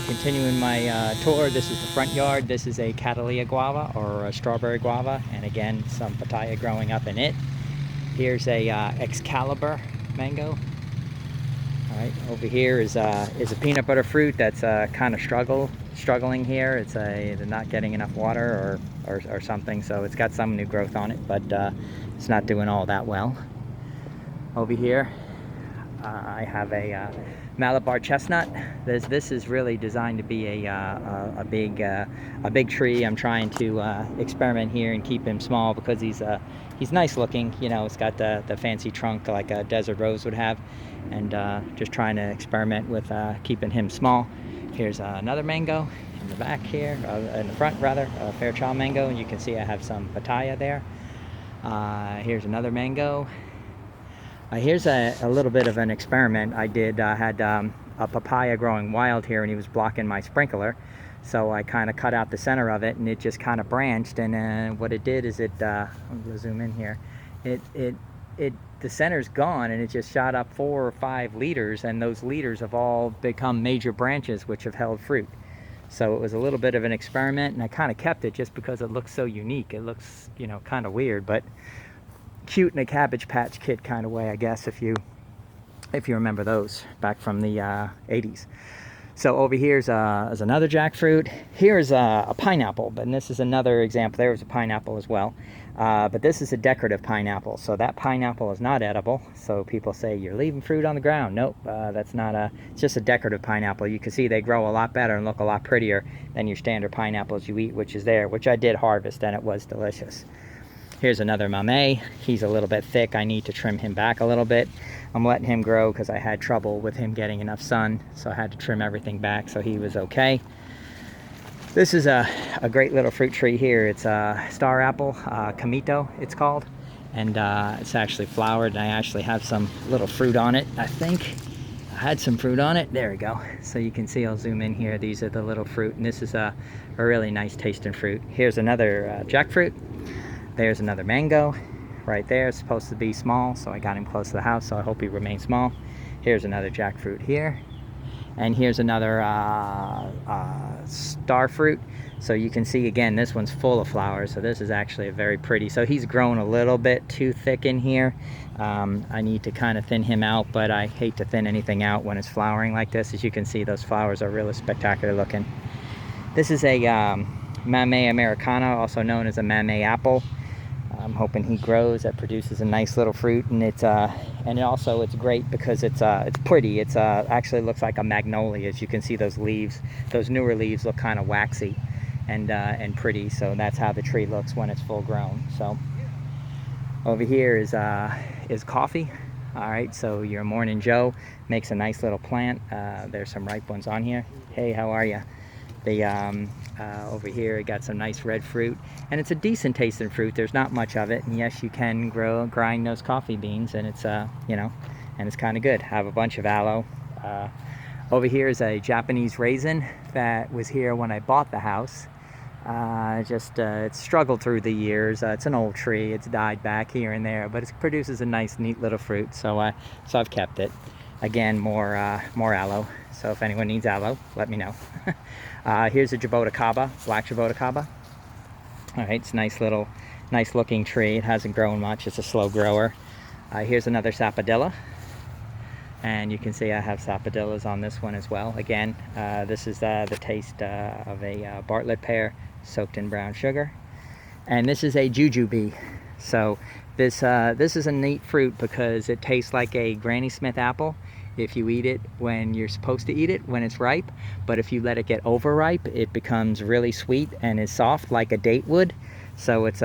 Continuing my tour, this is the front yard. This is a Catalina guava, or a strawberry guava, and again some pitaya growing up in it. Here's a Excalibur mango. All right, over here is a peanut butter fruit that's kind of struggling here. They're not getting enough water or something, so it's got some new growth on it, but it's not doing all that well. Over here I have a Malabar chestnut. This is really designed to be a big tree. I'm trying to experiment here and keep him small because he's nice looking. You know, it's got the fancy trunk like a desert rose would have, and just trying to experiment with keeping him small. Here's another mango in the back here, in the front rather, a Fairchild mango. You can see I have some pitaya there. Here's another mango. Here's a little bit of an experiment I did. I had a papaya growing wild here, and he was blocking my sprinkler, so I kind of cut out the center of it, and it just kind of branched. And what it did is I'm going to zoom in here. The center's gone, and it just shot up 4 or 5 leaders, and those leaders have all become major branches which have held fruit. So it was a little bit of an experiment, and I kind of kept it just because it looks so unique. It looks, you know, kind of weird, but cute in a Cabbage Patch Kid kind of way, I guess, if you remember those back from the 80s. So over here's another jackfruit. Here's a pineapple, but this is another example. There was a pineapple as well, but this is a decorative pineapple. So that pineapple is not edible. So people say you're leaving fruit on the ground. Nope, that's not it's just a decorative pineapple. You can see they grow a lot better and look a lot prettier than your standard pineapples you eat, which I did harvest, and it was delicious. Here's another mamey. He's a little bit thick. I need to trim him back a little bit. I'm letting him grow because I had trouble with him getting enough sun, so I had to trim everything back, so he was okay. This is a great little fruit tree here. It's a star apple, Kamito it's called, and it's actually flowered, and I actually have some little fruit on it. I think I had some fruit on it. There we go. So you can see, I'll zoom in here. These are the little fruit, and this is a really nice tasting fruit. Here's another jackfruit. There's another mango right there. It's supposed to be small, so I got him close to the house, so I hope he remains small. Here's another jackfruit here, and here's another star fruit. So you can see again, this one's full of flowers, so this is actually a very pretty. So he's grown a little bit too thick in here. I need to kind of thin him out, but I hate to thin anything out when it's flowering like this. As you can see, those flowers are really spectacular looking. This is a Mamey Americana, also known as a Mamey apple. I'm hoping he grows. That produces a nice little fruit, and it's great because it's pretty. It's actually looks like a magnolia. As you can see, those leaves, those newer leaves, look kind of waxy and pretty. So that's how the tree looks when it's full grown. So over here is coffee. All right, so your Morning Joe makes a nice little plant. There's some ripe ones on here. Hey, how are you? Over here it got some nice red fruit, and it's a decent tasting fruit. There's not much of it, and yes, you can grind those coffee beans, and it's you know, and it's kind of good. Have a bunch of aloe. Over here is a Japanese raisin that was here when I bought the house. It's struggled through the years. It's an old tree. It's died back here and there, but it produces a nice, neat little fruit. So I've kept it. Again, more aloe. So if anyone needs aloe, let me know. Here's a Jaboticaba, black Jaboticaba. All right, it's a nice looking tree. It hasn't grown much. It's a slow grower. Here's another Sapodilla, and you can see I have Sapodillas on this one as well. Again, this is the taste of a Bartlett pear soaked in brown sugar, and this is a Jujube. So this is a neat fruit because it tastes like a Granny Smith apple if you eat it when you're supposed to eat it, when it's ripe. But if you let it get overripe, it becomes really sweet and is soft like a date would. So it's